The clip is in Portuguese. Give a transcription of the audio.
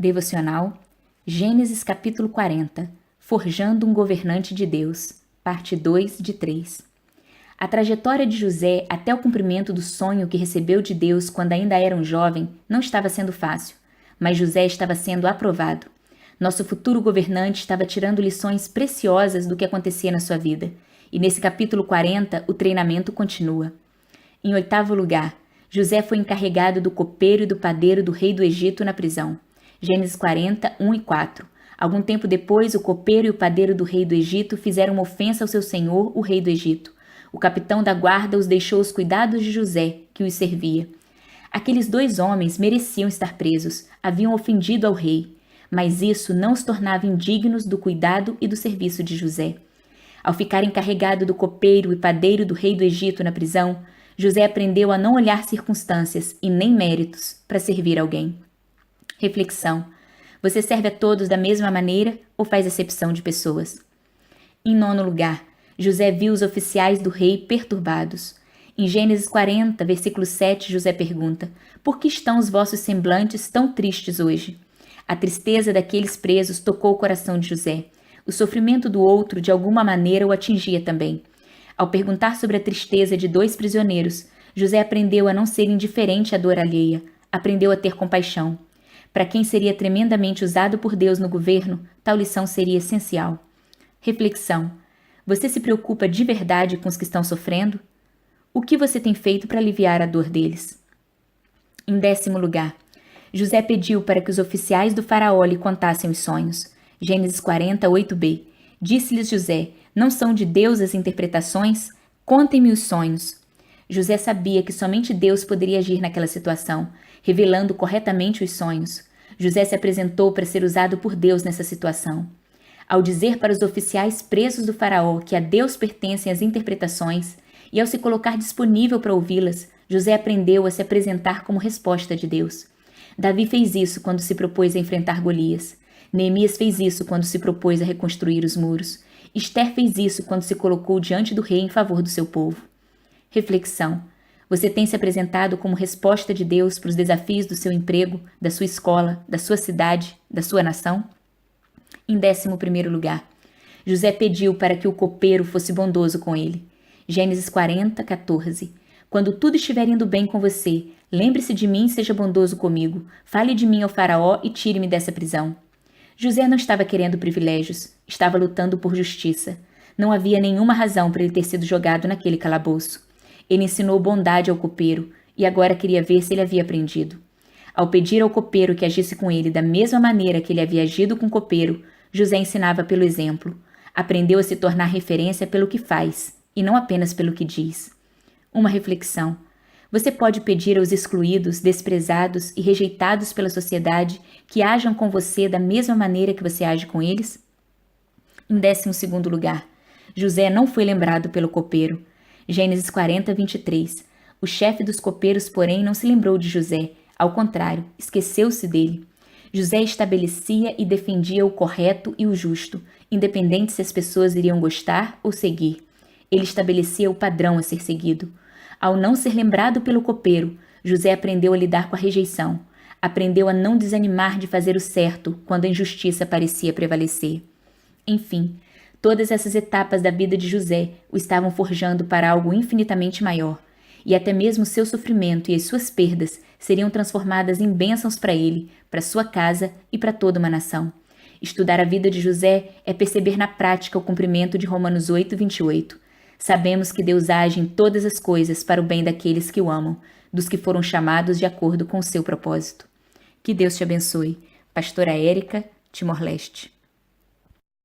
Devocional, Gênesis capítulo 40, Forjando um governante de Deus, parte 2 de 3. A trajetória de José até o cumprimento do sonho que recebeu de Deus quando ainda era um jovem não estava sendo fácil, mas José estava sendo aprovado. Nosso futuro governante estava tirando lições preciosas do que acontecia na sua vida, e nesse capítulo 40 o treinamento continua. Em 8º lugar, José foi encarregado do copeiro e do padeiro do rei do Egito na prisão. Gênesis 40, 1 e 4. Algum tempo depois, o copeiro e o padeiro do rei do Egito fizeram uma ofensa ao seu senhor, o rei do Egito. O capitão da guarda os deixou aos cuidados de José, que os servia. Aqueles 2 homens mereciam estar presos, haviam ofendido ao rei, mas isso não os tornava indignos do cuidado e do serviço de José. Ao ficar encarregado do copeiro e padeiro do rei do Egito na prisão, José aprendeu a não olhar circunstâncias e nem méritos para servir alguém. Reflexão: você serve a todos da mesma maneira ou faz acepção de pessoas? Em 9º lugar, José viu os oficiais do rei perturbados. Em Gênesis 40, versículo 7, José pergunta: por que estão os vossos semblantes tão tristes hoje? A tristeza daqueles presos tocou o coração de José. O sofrimento do outro, de alguma maneira, o atingia também. Ao perguntar sobre a tristeza de 2 prisioneiros, José aprendeu a não ser indiferente à dor alheia, aprendeu a ter compaixão. Para quem seria tremendamente usado por Deus no governo, tal lição seria essencial. Reflexão: você se preocupa de verdade com os que estão sofrendo? O que você tem feito para aliviar a dor deles? Em 10º lugar, José pediu para que os oficiais do faraó lhe contassem os sonhos. Gênesis 40, 8b. Disse-lhes José: não são de Deus as interpretações? Contem-me os sonhos. José sabia que somente Deus poderia agir naquela situação, revelando corretamente os sonhos. José se apresentou para ser usado por Deus nessa situação. Ao dizer para os oficiais presos do faraó que a Deus pertencem as interpretações, e ao se colocar disponível para ouvi-las, José aprendeu a se apresentar como resposta de Deus. Davi fez isso quando se propôs a enfrentar Golias. Neemias fez isso quando se propôs a reconstruir os muros. Esther fez isso quando se colocou diante do rei em favor do seu povo. Reflexão: você tem se apresentado como resposta de Deus para os desafios do seu emprego, da sua escola, da sua cidade, da sua nação? Em 11º lugar, José pediu para que o copeiro fosse bondoso com ele. Gênesis 40, 14. Quando tudo estiver indo bem com você, lembre-se de mim e seja bondoso comigo. Fale de mim ao faraó e tire-me dessa prisão. José não estava querendo privilégios, estava lutando por justiça. Não havia nenhuma razão para ele ter sido jogado naquele calabouço. Ele ensinou bondade ao copeiro e agora queria ver se ele havia aprendido. Ao pedir ao copeiro que agisse com ele da mesma maneira que ele havia agido com o copeiro, José ensinava pelo exemplo. Aprendeu a se tornar referência pelo que faz e não apenas pelo que diz. Uma reflexão: você pode pedir aos excluídos, desprezados e rejeitados pela sociedade que ajam com você da mesma maneira que você age com eles? Em 12º lugar, José não foi lembrado pelo copeiro. Gênesis 40, 23. O chefe dos copeiros, porém, não se lembrou de José. Ao contrário, esqueceu-se dele. José estabelecia e defendia o correto e o justo, independente se as pessoas iriam gostar ou seguir. Ele estabelecia o padrão a ser seguido. Ao não ser lembrado pelo copeiro, José aprendeu a lidar com a rejeição. Aprendeu a não desanimar de fazer o certo quando a injustiça parecia prevalecer. Enfim, todas essas etapas da vida de José o estavam forjando para algo infinitamente maior, e até mesmo seu sofrimento e as suas perdas seriam transformadas em bênçãos para ele, para sua casa e para toda uma nação. Estudar a vida de José é perceber na prática o cumprimento de Romanos 8, 28. Sabemos que Deus age em todas as coisas para o bem daqueles que o amam, dos que foram chamados de acordo com o seu propósito. Que Deus te abençoe. Pastora Érica, Timor-Leste.